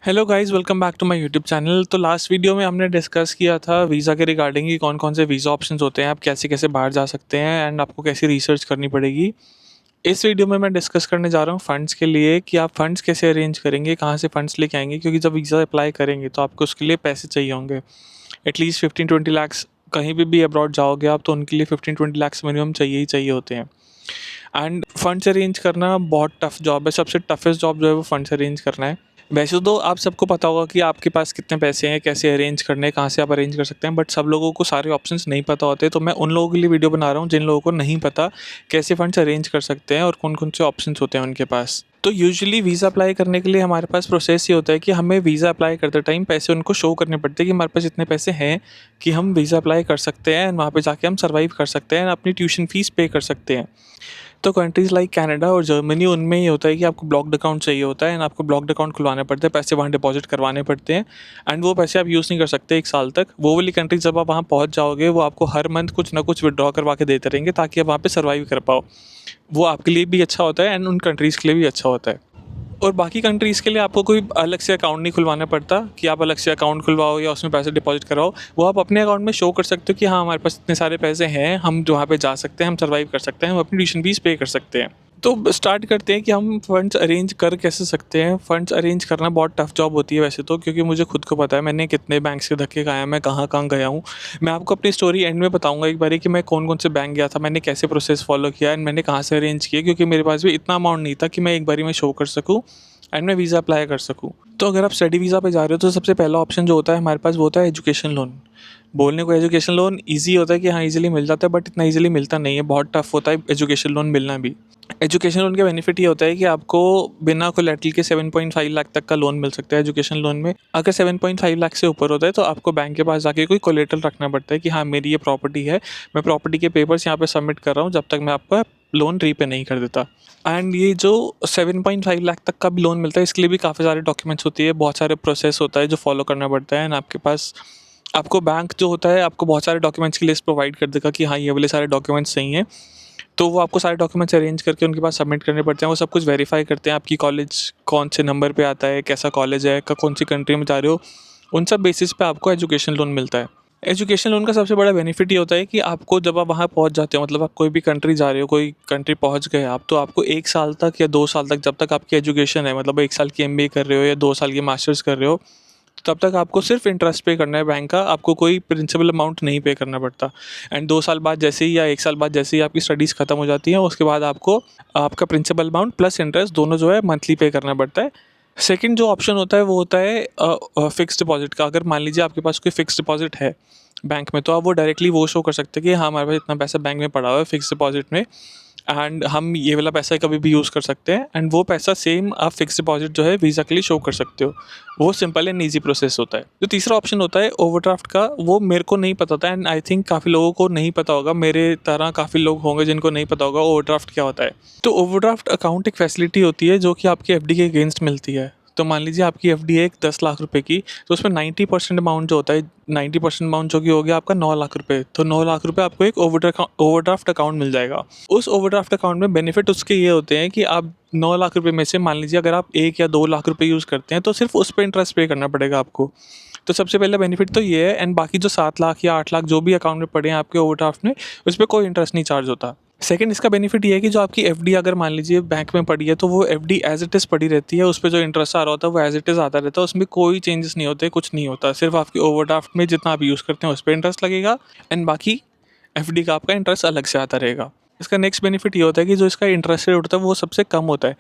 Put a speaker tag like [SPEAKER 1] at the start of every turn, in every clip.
[SPEAKER 1] Hello guys, welcome back to my YouTube channel. तो last video में हमने discuss किया था वीज़ा के रिगार्डिंग कि कौन कौन से वीज़ा ऑप्शंस होते हैं, आप कैसे कैसे बाहर जा सकते हैं एंड आपको कैसी रिसर्च करनी पड़ेगी। इस वीडियो में मैं डिस्कस करने जा रहा हूँ फ़ंड्स के लिए कि आप फ़ंड्स कैसे अरेंज करेंगे, कहाँ से फ़ंड्स लेके आएंगे, क्योंकि जब वीज़ा अप्लाई करेंगे तो आपको उसके लिए पैसे चाहिए होंगे। एटलीस्ट 15-20 लाख्स, कहीं भी अब्रॉड जाओगे आप तो उनके लिए 15-20 लाख्स मिनिमम चाहिए ही चाहिए होते हैं। एंड फंड्स अरेंज करना बहुत टफ जॉब है, सबसे टफेस्ट जॉब जो है वो फंड्स अरेंज करना है। वैसे तो आप सबको पता होगा कि आपके पास कितने पैसे हैं, कैसे अरेंज करने हैं, कहाँ से आप अरेंज कर सकते हैं, बट सब लोगों को सारे ऑप्शंस नहीं पता होते। तो मैं उन लोगों के लिए वीडियो बना रहा हूँ जिन लोगों को नहीं पता कैसे फंड्स अरेंज कर सकते हैं और कौन कौन से ऑप्शंस होते हैं उनके पास। तो यूजुअली वीज़ा अप्लाई करने के लिए हमारे पास प्रोसेस ये होता है कि हमें वीज़ा अप्लाई करते टाइम पैसे उनको शो करने पड़ते हैं कि हमारे पास इतने पैसे हैं कि हम वीज़ा अप्लाई कर सकते हैं एंड वहाँ पे जाके हम सर्वाइव कर सकते हैं, अपनी ट्यूशन फ़ीस पे कर सकते हैं। तो कंट्रीज़ लाइक कनाडा और जर्मनी, उनमें ये होता है कि आपको ब्लॉक्ड अकाउंट चाहिए होता है एंड आपको ब्लॉक्ड अकाउंट खुलवाने पड़ते हैं, पैसे वहाँ डिपॉजिट करवाने पड़ते हैं एंड वो पैसे आप यूज़ नहीं कर सकते 1 साल तक। वो वाली कंट्री जब आप वहाँ पहुँच जाओगे वो आपको हर मंथ कुछ ना कुछ विड्रॉ करवा के देते रहेंगे ताकि आप वहाँ पे सर्वाइव कर पाओ। वो आपके लिए भी अच्छा होता है एंड उन कंट्रीज़ के लिए भी अच्छा होता है। और बाकी कंट्रीज़ के लिए आपको कोई अलग से अकाउंट नहीं खुलवाना पड़ता कि आप अलग से अकाउंट खुलवाओ या उसमें पैसे डिपॉजिट कराओ। वो आप अपने अकाउंट में शो कर सकते हो कि हाँ, हमारे पास इतने सारे पैसे हैं, हम जो वहाँ पे जा सकते हैं, हम सर्वाइव कर सकते हैं, हम अपनी ट्यूशन फीस पे कर सकते हैं। तो स्टार्ट करते हैं कि हम फंड्स अरेंज कर कैसे सकते हैं। फंड्स अरेंज करना बहुत टफ जॉब होती है वैसे तो, क्योंकि मुझे खुद को पता है मैंने कितने बैंक्स के धक्के खाए हैं, मैं कहाँ कहाँ गया हूँ। मैं आपको अपनी स्टोरी एंड में बताऊंगा एक बारी कि मैं कौन कौन से बैंक गया था, मैंने कैसे प्रोसेस फॉलो किया एंड मैंने कहाँ से अरेंज किया, क्योंकि मेरे पास भी इतना अमाउंट नहीं था कि मैं एक बारी में शो कर सकूँ एंड मैं वीज़ा अप्लाई कर सकूँ। तो अगर आप स्टडी वीज़ा पे जा रहे हो तो सबसे पहला ऑप्शन जो होता है हमारे पास वो होता है एजुकेशन लोन। बोलने को एजुकेशन लोन ईजी होता है कि हाँ ईजिली मिल जाता है, बट इतना ईजिली मिलता नहीं है, बहुत टफ होता है एजुकेशन लोन मिलना भी। एजुकेशन लोन का बेनिफिट ये होता है कि आपको बिना कोलेटरल के 7.5 लाख तक का लोन मिल सकता है एजुकेशन लोन में। अगर 7.5 लाख से ऊपर होता है तो आपको बैंक के पास जाके कोई कोलेटरल रखना पड़ता है कि हाँ मेरी ये प्रॉपर्टी है, मैं प्रॉपर्टी के पेपर्स यहाँ पे सबमिट कर रहा हूँ जब तक मैं आपका लोन रीपे नहीं कर देता। एंड ये जो 7.5 लाख तक का भी लोन मिलता है इसके लिए भी काफ़ी सारे डॉक्यूमेंट्स होती है, बहुत सारे प्रोसेस होता है जो फॉलो करना पड़ता है एंड आपके पास आपको बैंक जो होता है आपको बहुत सारे डॉक्यूमेंट्स की लिस्ट प्रोवाइड कर देगा कि हाँ ये वाले सारे डॉक्यूमेंट्स सही हैं। तो वो आपको सारे डॉक्यूमेंट्स अरेंज करके उनके पास सबमिट करने पड़ते हैं। वो सब कुछ वेरीफाई करते हैं आपकी कॉलेज कौन से नंबर पे आता है, कैसा कॉलेज है, कौन सी कंट्री में जा रहे हो, उन सब बेसिस पे आपको एजुकेशन लोन मिलता है। एजुकेशन लोन का सबसे बड़ा बेनिफिट ये होता है कि आपको जब आप वहाँ पहुँच जाते हो, मतलब आप कोई भी कंट्री जा रहे हो, कोई कंट्री पहुँच गए आप, तो आपको 1 साल तक या 2 साल तक जब तक आपकी एजुकेशन है, मतलब 1 साल की MBA कर रहे हो या 2 साल की मास्टर्स कर रहे हो, तब तक आपको सिर्फ इंटरेस्ट पे करना है बैंक का, आपको कोई प्रिंसिपल अमाउंट नहीं पे करना पड़ता। एंड 2 साल बाद जैसे ही या 1 साल बाद जैसे ही आपकी स्टडीज़ खत्म हो जाती हैं उसके बाद आपको आपका प्रिंसिपल अमाउंट प्लस इंटरेस्ट दोनों जो है मंथली पे करना पड़ता है। सेकंड जो ऑप्शन होता है वो होता है फिक्स डिपॉजिट का। अगर मान लीजिए आपके पास कोई फिक्स डिपॉजिट है बैंक में, तो आप वो डायरेक्टली वो शो कर सकते हैं कि हाँ हमारे पास इतना पैसा बैंक में पड़ा हुआ है फिक्स डिपॉजिट में एंड हम ये वाला पैसा कभी भी यूज़ कर सकते हैं एंड वो पैसा सेम आप फिक्स डिपॉजिट जो है वीज़ा के लिए शो कर सकते हो। वो सिंपल एंड ईजी प्रोसेस होता है। जो तीसरा ऑप्शन होता है ओवरड्राफ्ट का, वो मेरे को नहीं पता था एंड आई थिंक काफ़ी लोगों को नहीं पता होगा, मेरे तरह काफ़ी लोग होंगे जिनको नहीं पता होगा ओवरड्राफ्ट क्या होता है। तो ओवरड्राफ्ट अकाउंट एक फैसिलिटी होती है जो कि आपकी FD के अगेंस्ट मिलती है। तो मान लीजिए आपकी FD है 10 लाख रुपए की, तो उसमें 90% अमाउंट जो होता है, 90% अमाउंट जो कि हो गया आपका 9 लाख रुपए, तो 9 लाख रुपए आपको एक ओवरड्राफ्ट अकाउंट मिल जाएगा। उस ओवरड्राफ्ट अकाउंट में बेनिफिट उसके ये होते हैं कि आप 9 लाख रुपए में से मान लीजिए अगर आप 1 या 2 लाख रुपए यूज़ करते हैं तो सिर्फ उस पर इंटरेस्ट पे करना पड़ेगा आपको। तो सबसे पहला बेनिफिट तो ये है एंड बाकी जो 7 लाख या 8 लाख जो भी अकाउंट में पड़े हैं आपके ओवरड्राफ्ट में, उस पर कोई इंटरेस्ट नहीं चार्ज होता। सेकंड इसका बेनिफिट ये है कि जो आपकी FD अगर मान लीजिए बैंक में पड़ी है तो वो FD एज इट इज़ पड़ी रहती है, उस पर जो इंटरेस्ट आ रहा होता है वो एज इट इज़ आता रहता है, उसमें कोई चेंजेस नहीं होते, कुछ नहीं होता। सिर्फ आपकी ओवरड्राफ्ट में जितना आप यूज़ करते हैं उस पर इंटरेस्ट लगेगा एंड बाकी FD का आपका इंटरेस्ट अलग से आता रहेगा। इसका नेक्स्ट बेनिफिट ये होता है कि जो इसका इंटरेस्ट रेट होता है वो सबसे कम होता है।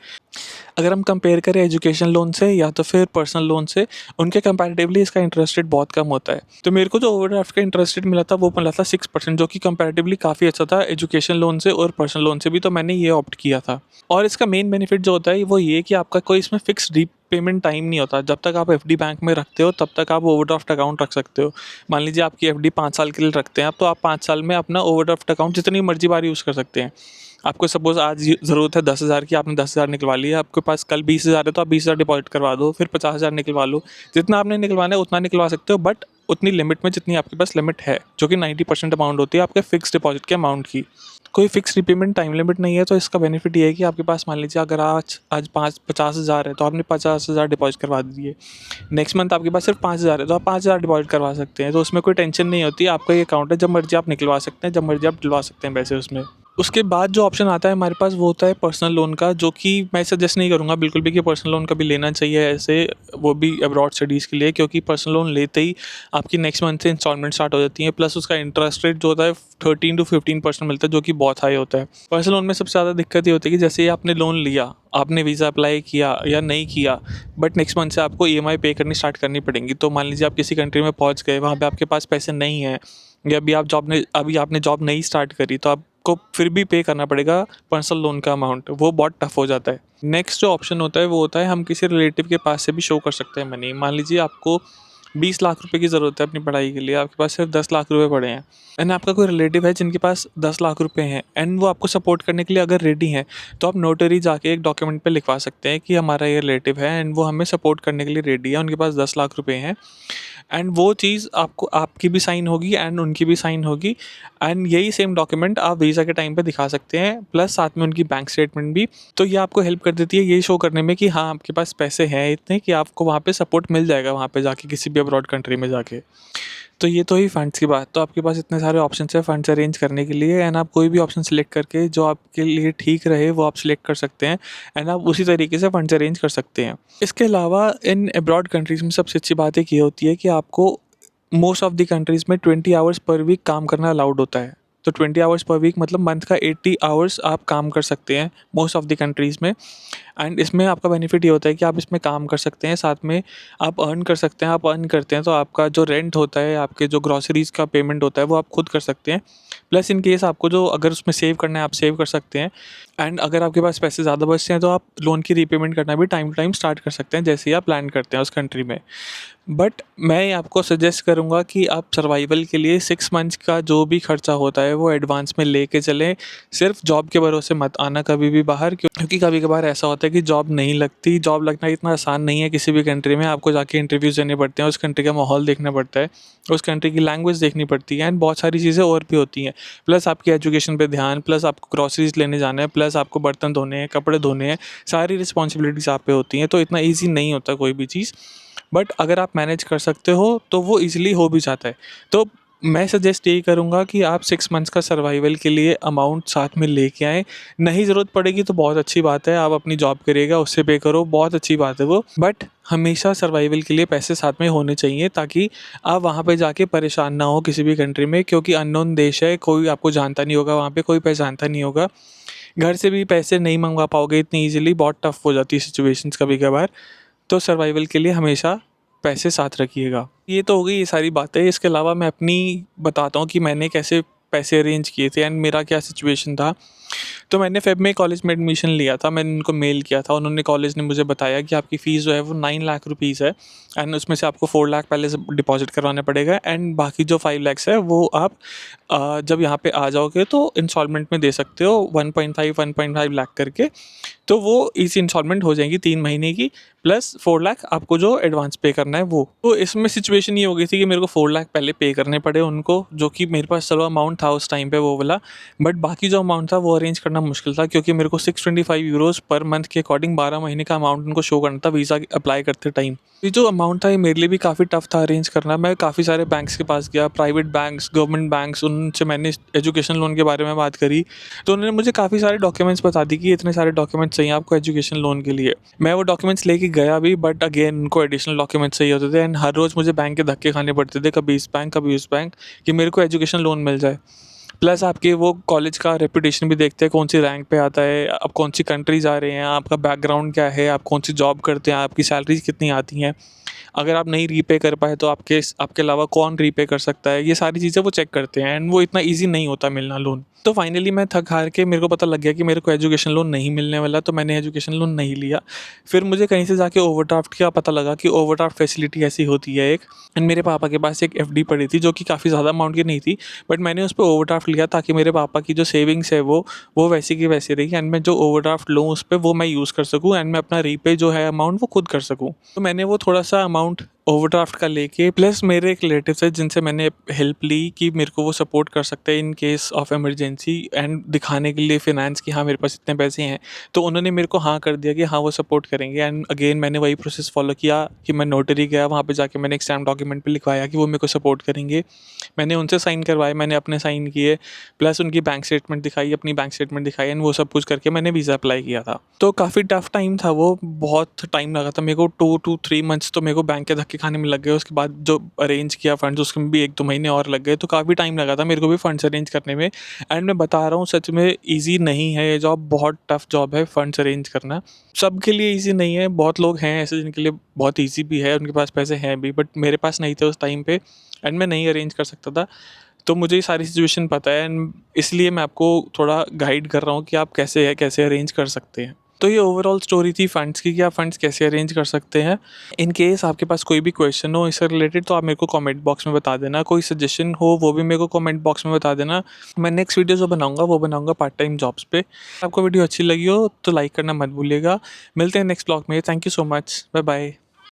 [SPEAKER 1] अगर हम कंपेयर करें एजुकेशन लोन से या तो फिर पर्सनल लोन से, उनके कंपैरेटिवली इसका इंटरेस्ट रेट बहुत कम होता है। तो मेरे को जो ओवरड्राफ्ट का इंटरेस्ट रेट मिला था वो मिला था 6%, जो कि कंपैरेटिवली काफ़ी अच्छा था एजुकेशन लोन से और पर्सनल लोन से भी, तो मैंने ये ऑप्ट किया था। और इसका मेन बेनिफिट जो होता है वो ये कि आपका कोई इसमें फिक्स रीपेमेंट टाइम नहीं होता। जब तक आप FD बैंक में रखते हो तब तक आप ओवरड्राफ्ट अकाउंट रख सकते हो। मान लीजिए आपकी FD 5 साल के लिए रखते हैं आप, तो आप 5 साल में अपना ओवरड्राफ्ट अकाउंट जितनी मर्जी बार यूज़ कर सकते हैं। आपको सपोज़ आज ज़रूरत है 10,000 की, आपने 10,000 निकलवा लिया, आपके पास कल 20,000 है तो आप 20,000 डिपॉजिट करवा दो, फिर 50,000 निकलवा लो। जितना आपने निकलवाना है उतना निकलवा सकते हो, बट उतनी लिमिट में जितनी आपके पास लिमिट है, जो कि 90% अमाउंट होती है आपके फिक्स डिपॉजिट के अमाउंट की। कोई फिक्स रिपेमेंट टाइम लिमिट नहीं है, तो इसका बेनिफिट ये है कि आपके पास मान लीजिए अगर आज आज 50,000 है तो आपने 50,000 डिपॉजिट करवा दिए। नेक्स्ट मंथ आपके पास सिर्फ 5,000 है तो आप 5,000 डिपॉजिट करवा सकते हैं, तो उसमें कोई टेंशन नहीं होती। आपका ये अकाउंट है, जब मर्जी आप निकलवा सकते हैं, जब मर्जी आप डलवा सकते हैं पैसे उसमें। उसके बाद जो ऑप्शन आता है हमारे पास वो होता है पर्सनल लोन का, जो कि मैं सजेस्ट नहीं करूँगा बिल्कुल भी कि पर्सनल लोन कभी लेना चाहिए ऐसे, वो भी अब्रॉड स्टडीज़ के लिए, क्योंकि पर्सनल लोन लेते ही आपकी नेक्स्ट मंथ से इंस्टॉलमेंट स्टार्ट हो जाती है, प्लस उसका इंटरेस्ट रेट जो होता है 13 to 15% मिलता है, जो कि बहुत हाई होता है। पर्सनल लोन में सबसे ज़्यादा दिक्कत ये होती है कि जैसे ही आपने लोन लिया, आपने वीज़ा अप्लाई किया या नहीं किया, बट नेक्स्ट मंथ से आपको ईएमआई पे करनी स्टार्ट करनी पड़ेंगी। तो मान लीजिए आप किसी कंट्री में पहुंच गए, वहाँ पे आपके पास पैसे नहीं हैं, या अभी आपने जॉब नहीं स्टार्ट करी, तो आपको फिर भी पे करना पड़ेगा पर्सनल लोन का अमाउंट, वो बहुत टफ हो जाता है। नेक्स्ट जो ऑप्शन होता है वो होता है हम किसी रिलेटिव के पास से भी शो कर सकते हैं मनी। मान लीजिए आपको 20 लाख रुपए की ज़रूरत है अपनी पढ़ाई के लिए, आपके पास सिर्फ 10 लाख रुपए पड़े हैं, एंड आपका कोई रिलेटिव है जिनके पास 10 लाख रुपए हैं, एंड वो आपको सपोर्ट करने के लिए अगर रेडी हैं, तो आप नोटरी जाके एक डॉक्यूमेंट पे लिखवा सकते हैं कि हमारा ये रिलेटिव है एंड वो हमें सपोर्ट करने के लिए रेडी है, उनके पास 10 लाख रुपए हैं। एंड वो चीज़ आपको, आपकी भी साइन होगी एंड उनकी भी साइन होगी, एंड यही सेम डॉक्यूमेंट आप वीज़ा के टाइम पे दिखा सकते हैं, प्लस साथ में उनकी बैंक स्टेटमेंट भी। तो ये आपको हेल्प कर देती है ये शो करने में कि हाँ, आपके पास पैसे हैं इतने कि आपको वहाँ पे सपोर्ट मिल जाएगा, वहाँ पे जाके किसी भी अब्रॉड कंट्री में जाके। तो ये तो ही फंड्स की बात। तो आपके पास इतने सारे ऑप्शंस है फंड्स अरेंज करने के लिए, एंड आप कोई भी ऑप्शन सेलेक्ट करके जो आपके लिए ठीक रहे वो आप सिलेक्ट कर सकते हैं, एंड आप उसी तरीके से फंड्स अरेंज कर सकते हैं। इसके अलावा इन अब्रॉड कंट्रीज़ में सबसे अच्छी बात एक ये होती है कि आपको मोस्ट ऑफ द कंट्रीज़ में 20 आवर्स पर वीक काम करना अलाउड होता है। तो 20 आवर्स पर वीक मतलब मंथ का 80 आवर्स आप काम कर सकते हैं मोस्ट ऑफ द कंट्रीज़ में। एंड इसमें आपका बेनिफिट ये होता है कि आप इसमें काम कर सकते हैं, साथ में आप अर्न कर सकते हैं। आप अर्न करते हैं तो आपका जो रेंट होता है, आपके जो ग्रॉसरीज़ का पेमेंट होता है, वो आप खुद कर सकते हैं। प्लस इन केस आपको जो अगर उसमें सेव करना है, आप सेव कर सकते हैं। एंड अगर आपके पास पैसे ज़्यादा बचते हैं तो आप लोन की रीपेमेंट करना भी टाइम टू टाइम स्टार्ट कर सकते हैं, जैसे ही आप प्लान करते हैं उस कंट्री में। बट मैं आपको सजेस्ट करूँगा कि आप सर्वाइवल के लिए 6 मंथ्स का जो भी खर्चा होता है वो एडवांस में लेके चलें। सिर्फ जॉब के भरोसे मत आना कभी भी बाहर, क्योंकि कभी-कभार ऐसा होता है कि जॉब नहीं लगती। जॉब लगना इतना आसान नहीं है किसी भी कंट्री में। आपको जाके इंटरव्यूज़ देने पड़ते हैं, उस कंट्री का माहौल देखना पड़ता है, उस कंट्री की लैंग्वेज देखनी पड़ती है, एंड बहुत सारी चीज़ें और भी होती हैं। प्लस आपकी एजुकेशन पे ध्यान, प्लस आपको ग्रॉसरीज़ लेने जाना है, प्लस आपको बर्तन धोने हैं, कपड़े धोने हैं, सारी रिस्पॉन्सिबिलिटीज़ आप पे होती हैं। तो इतना ईज़ी नहीं होता कोई भी चीज़। बट अगर आप मैनेज कर सकते हो तो वो ईज़िली हो भी जाता है। तो मैं सजेस्ट यही करूँगा कि आप 6 मंथ्स का सर्वाइवल के लिए अमाउंट साथ में लेके आएँ। नहीं ज़रूरत पड़ेगी तो बहुत अच्छी बात है, आप अपनी जॉब करिएगा, उससे पे करो, बहुत अच्छी बात है वो। बट हमेशा सर्वाइवल के लिए पैसे साथ में होने चाहिए, ताकि आप वहाँ पे जाके परेशान ना हो किसी भी कंट्री में, क्योंकि अननोन देश है, कोई आपको जानता नहीं होगा, वहाँ पे कोई पहचानता नहीं होगा। घर से भी पैसे नहीं मँगवा पाओगे इतनी ईज़िली, बहुत टफ़ हो जाती है सिचुएशंस कभी-कभार। तो सर्वाइवल के लिए हमेशा पैसे साथ रखिएगा। ये तो हो गई ये सारी बातें। इसके अलावा मैं अपनी बताता हूँ कि मैंने कैसे पैसे अरेंज किए थे एंड मेरा क्या सिचुएशन था। तो मैंने फ़ेब में कॉलेज में एडमिशन लिया था, मैंने उनको मेल किया था, उन्होंने कॉलेज ने मुझे बताया कि आपकी फ़ीस जो है वो 9 लाख रुपीज़ है, एंड उसमें से आपको 4 लाख पहले से डिपॉज़िट करवाना पड़ेगा, एंड बाकी जो 5 लैक्स है वो आप जब यहाँ पे आ जाओगे तो इंस्टॉलमेंट में दे सकते हो, 1.5 लाख करके। तो वो ईज़ी इंस्टॉलमेंट हो जाएगी 3 महीने की, प्लस 4 लाख आपको जो एडवांस पे करना है वो। तो इसमें सिचुएशन ये हो गई थी कि मेरे को 4 लाख पहले पे करने पड़े उनको, जो कि मेरे पास चलो अमाउंट था उस टाइम पे वो वाला। बट बाकी जो अमाउंट था वो अरेंज करना मुश्किल था, क्योंकि मेरे को 625 यूरोज़ पर मंथ के अकॉर्डिंग 12 महीने का अमाउंट उनको शो करना था वीज़ा अप्लाई करते टाइम। ये जो अमाउंट था ये मेरे लिए भी काफ़ी टफ था अरेंज करना। मैं काफ़ी सारे बैंक्स के पास गया, प्राइवेट बैंक्स, गवर्नमेंट बैंक्स, उनसे मैंने एजुकेशन लोन के बारे में बात करी। तो उन्होंने मुझे काफ़ी सारे डॉक्यूमेंट्स बता दी कि इतने सारे डॉक्यूमेंट्स चाहिए आपको एजुकेशन लोन के लिए। मैं वो डॉक्यूमेंट्स लेके गया भी, बट अगेन उनको एडिशनल डॉक्यूमेंट्स चाहिए होते थे, एंड हर रोज़ मुझे बैंक के धक्के खाने पड़ते थे, कभी इस बैंक कभी उस बैंक, कि मेरे को एजुकेशन लोन मिल जाए। प्लस आपके वो कॉलेज का रेपुटेशन भी देखते हैं, कौन सी रैंक पे आता है, आप कौन सी कंट्री जा रहे हैं, आपका बैकग्राउंड क्या है, आप कौन सी जॉब करते हैं, आपकी सैलरीज कितनी आती हैं। अगर आप नहीं रीपे कर पाए तो आपके अलावा कौन रीपे कर सकता है, ये सारी चीज़ें वो चेक करते हैं, एंड वो इतना ईजी नहीं होता मिलना लोन। तो फाइनली मैं थक हार के, मेरे को पता लग गया कि मेरे को एजुकेशन लोन नहीं मिलने वाला, तो मैंने एजुकेशन लोन नहीं लिया। फिर मुझे कहीं से जाके ओवरड्राफ्ट का पता लगा कि ओवरड्राफ्ट फैसिलिटी ऐसी होती है एक, एंड मेरे पापा के पास एक एफडी पड़ी थी जो कि काफ़ी ज़्यादा अमाउंट की नहीं थी, बट मैंने उस पे ओवरड्राफ्ट लिया ताकि मेरे पापा की जो सेविंग्स है वो वैसी की वैसी रही, एंड मैं जो ओवरड्राफ्ट लूँ उस पे वो मैं यूज़ कर सकूँ, एंड मैं अपना रीपे जो है अमाउंट वो खुद कर सकूँ। तो मैंने वो थोड़ा सा अमाउंट ओवरड्राफ्ट का लेके, प्लस मेरे एक रिलेटिव थे जिनसे मैंने हेल्प ली कि मेरे को वो सपोर्ट कर सकते हैं in case of emergency, and दिखाने के लिए फिनांस कि हाँ मेरे पास इतने पैसे हैं। तो उन्होंने मेरे को हाँ कर दिया कि हाँ वो सपोर्ट करेंगे। एंड अगेन मैंने वही प्रोसेस फॉलो किया कि मैं नोटरी गया, वहाँ पे जाके मैंने एक स्टैम्प डॉक्यूमेंट पे लिखवाया कि वो मेरे को सपोर्ट करेंगे। मैंने उनसे साइन करवाए, मैंने अपने साइन किए, प्लस उनकी बैंक स्टेटमेंट दिखाई, अपनी बैंक स्टेटमेंट दिखाई, एंड वो सब कुछ करके मैंने वीज़ा अप्लाई किया था। तो काफ़ी टफ टाइम था वो, बहुत टाइम लगा था मेरे को, 2 to 3 मंथ्स तो मेरे को बैंक के धक्के खाने में लग गए। उसके बाद जो अरेंज किया फंड्स उसमें भी 1-2 महीने और लग गए, तो काफ़ी टाइम लगा था मेरे को भी फंड्स अरेंज करने में। एंड मैं बता रहा हूँ सच में ईजी नहीं है ये जॉब, बहुत टफ जॉब है फंड्स अरेंज करना। सबके लिए ईजी नहीं है, बहुत लोग हैं ऐसे जिनके लिए बहुत ईजी भी है, उनके पास पैसे हैं भी, बट मेरे पास नहीं थे उस टाइम पे, एंड मैं नहीं अरेंज कर सकता था। तो मुझे ये सारी सिचुएशन पता है, एंड इसलिए मैं आपको थोड़ा गाइड कर रहा हूँ कि आप कैसे अरेंज कर सकते हैं। तो ये ओवरऑल स्टोरी थी फंड्स की कि आप फंड्स कैसे अरेंज कर सकते हैं। इन केस आपके पास कोई भी क्वेश्चन हो इससे रिलेटेड तो आप मेरे को कमेंट बॉक्स में बता देना, कोई सजेशन हो वो भी मेरे को कमेंट बॉक्स में बता देना। मैं नेक्स्ट वीडियो जो बनाऊंगा वो बनाऊंगा पार्ट टाइम जॉब्स पे। आपको वीडियो अच्छी लगी हो तो लाइक करना मत भूलिएगा। मिलते हैं नेक्स्ट ब्लॉग में। Thank you so much, bye bye.